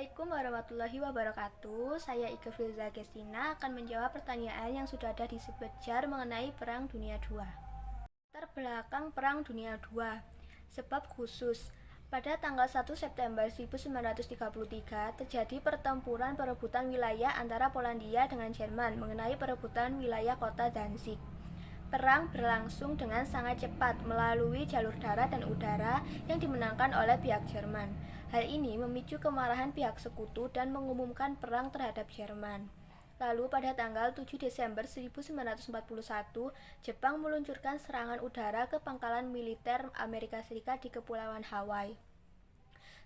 Assalamualaikum warahmatullahi wabarakatuh. Saya Ike Filza Gestina akan menjawab pertanyaan yang sudah ada di sepejar mengenai Perang Dunia II. Latar belakang Perang Dunia II. Sebab khusus. Pada tanggal 1 September 1933 terjadi pertempuran perebutan wilayah antara Polandia dengan Jerman mengenai perebutan wilayah kota Danzig. Perang berlangsung dengan sangat cepat melalui jalur darat dan udara yang dimenangkan oleh pihak Jerman. Hal ini memicu kemarahan pihak sekutu dan mengumumkan perang terhadap Jerman. Lalu pada tanggal 7 Desember 1941, Jepang meluncurkan serangan udara ke pangkalan militer Amerika Serikat di Kepulauan Hawaii.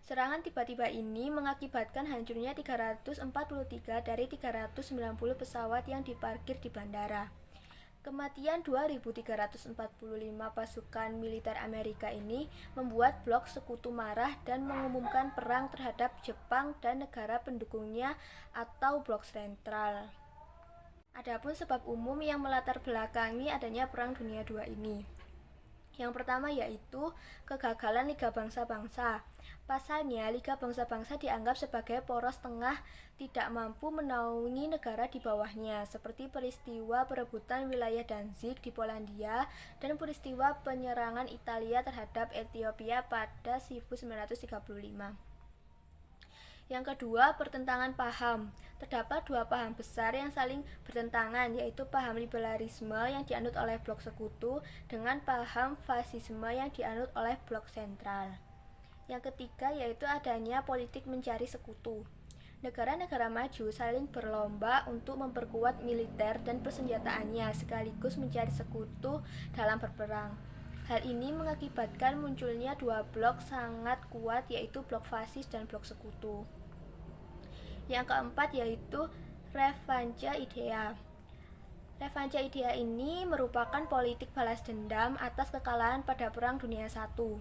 Serangan tiba-tiba ini mengakibatkan hancurnya 343 dari 390 pesawat yang diparkir di bandara. Kematian 2.345 pasukan militer Amerika ini membuat blok sekutu marah dan mengumumkan perang terhadap Jepang dan negara pendukungnya atau blok sentral. Adapun sebab umum yang melatar belakangi adanya Perang Dunia II ini. Yang pertama yaitu kegagalan Liga Bangsa-Bangsa. Pasalnya, Liga Bangsa-Bangsa dianggap sebagai poros tengah tidak mampu menaungi negara di bawahnya, seperti peristiwa perebutan wilayah Danzig di Polandia dan peristiwa penyerangan Italia terhadap Ethiopia pada 1935. Yang kedua, pertentangan paham. Terdapat dua paham besar yang saling bertentangan, yaitu paham liberalisme yang dianut oleh blok sekutu dengan paham fasisme yang dianut oleh blok sentral. Yang ketiga yaitu adanya politik mencari sekutu. Negara-negara maju saling berlomba untuk memperkuat militer dan persenjataannya sekaligus mencari sekutu dalam berperang. Hal ini mengakibatkan munculnya dua blok sangat kuat, yaitu blok fasis dan blok sekutu. Yang keempat yaitu revanche idea. Revanche idea ini merupakan politik balas dendam atas kekalahan pada Perang Dunia I.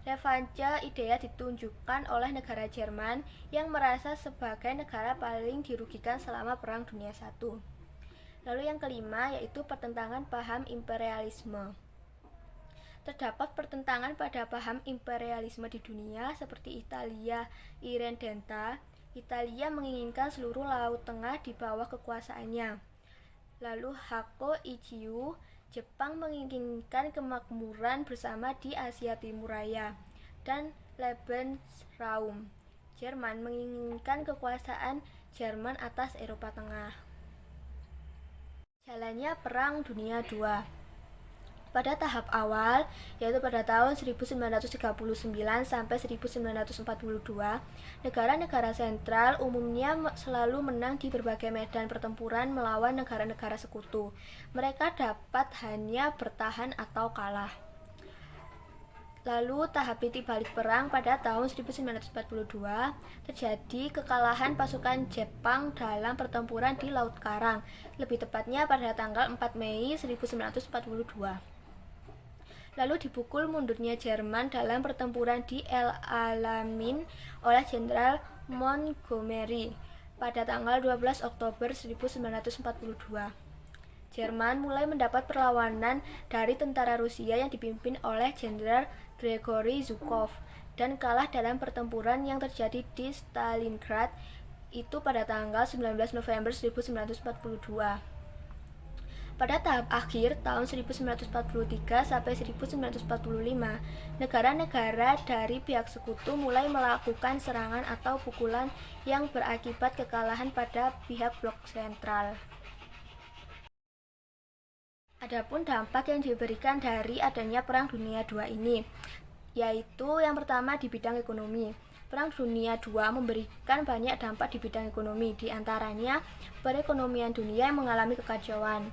Revanche idea ditunjukkan oleh negara Jerman yang merasa sebagai negara paling dirugikan selama Perang Dunia I. Lalu yang kelima yaitu pertentangan paham imperialisme. Terdapat pertentangan pada paham imperialisme di dunia seperti Italia Irredenta. Italia menginginkan seluruh Laut Tengah di bawah kekuasaannya. Lalu Hakko Ichiu, Jepang menginginkan kemakmuran bersama di Asia Timur Raya. Dan Lebensraum, Jerman menginginkan kekuasaan Jerman atas Eropa Tengah. Jalannya Perang Dunia II. Pada tahap awal, yaitu pada tahun 1939 sampai 1942, negara-negara sentral umumnya selalu menang di berbagai medan pertempuran melawan negara-negara sekutu. Mereka dapat hanya bertahan atau kalah. Lalu tahap titik balik perang pada tahun 1942 terjadi kekalahan pasukan Jepang dalam pertempuran di Laut Karang, lebih tepatnya pada tanggal 4 Mei 1942. Lalu dipukul mundurnya Jerman dalam pertempuran di El Alamein oleh Jenderal Montgomery pada tanggal 12 Oktober 1942. Jerman mulai mendapat perlawanan dari tentara Rusia yang dipimpin oleh Jenderal Gregory Zhukov dan kalah dalam pertempuran yang terjadi di Stalingrad itu pada tanggal 19 November 1942. Pada tahap akhir tahun 1943 sampai 1945, negara-negara dari pihak sekutu mulai melakukan serangan atau pukulan yang berakibat kekalahan pada pihak blok sentral. Adapun dampak yang diberikan dari adanya Perang Dunia II ini, yaitu yang pertama di bidang ekonomi. Perang Dunia II memberikan banyak dampak di bidang ekonomi, di antaranya perekonomian dunia yang mengalami kekacauan.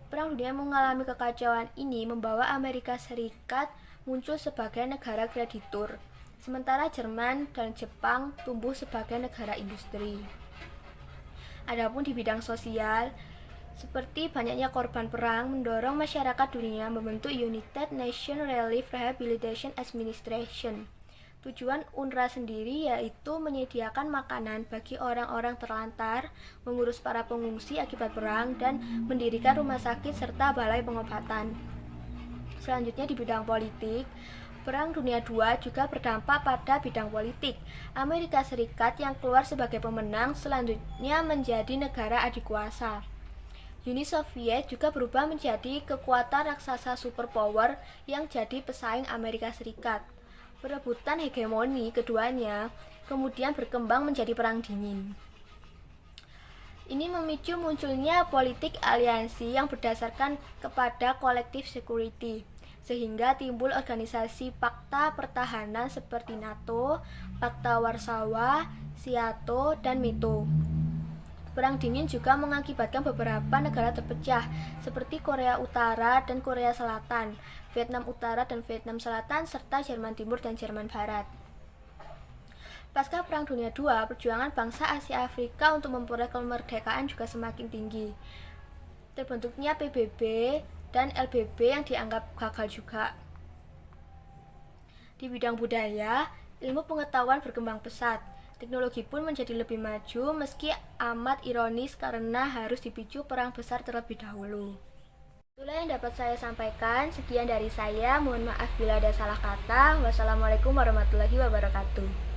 Perang dunia mengalami kekacauan ini membawa Amerika Serikat muncul sebagai negara kreditur, sementara Jerman dan Jepang tumbuh sebagai negara industri. Adapun di bidang sosial, seperti banyaknya korban perang mendorong masyarakat dunia membentuk United Nations Relief Rehabilitation Administration. Tujuan UNRWA sendiri yaitu menyediakan makanan bagi orang-orang terlantar, mengurus para pengungsi akibat perang, dan mendirikan rumah sakit serta balai pengobatan. Selanjutnya di bidang politik, Perang Dunia II juga berdampak pada bidang politik. Amerika Serikat yang keluar sebagai pemenang selanjutnya menjadi negara adikuasa. Uni Soviet juga berubah menjadi kekuatan raksasa superpower yang jadi pesaing Amerika Serikat. Perebutan hegemoni keduanya kemudian berkembang menjadi Perang Dingin. Ini memicu munculnya politik aliansi yang berdasarkan kepada collective security, sehingga timbul organisasi Pakta Pertahanan seperti NATO, Pakta Warsawa, SEATO, dan METO. Perang Dingin juga mengakibatkan beberapa negara terpecah, seperti Korea Utara dan Korea Selatan, Vietnam Utara dan Vietnam Selatan, serta Jerman Timur dan Jerman Barat. Pasca Perang Dunia II, perjuangan bangsa Asia Afrika untuk memperoleh kemerdekaan juga semakin tinggi. Terbentuknya PBB dan LBB yang dianggap gagal juga. Di bidang budaya, ilmu pengetahuan berkembang pesat. Teknologi pun menjadi lebih maju meski amat ironis karena harus dipicu perang besar terlebih dahulu. Itulah yang dapat saya sampaikan. Sekian dari saya. Mohon maaf bila ada salah kata. Wassalamualaikum warahmatullahi wabarakatuh.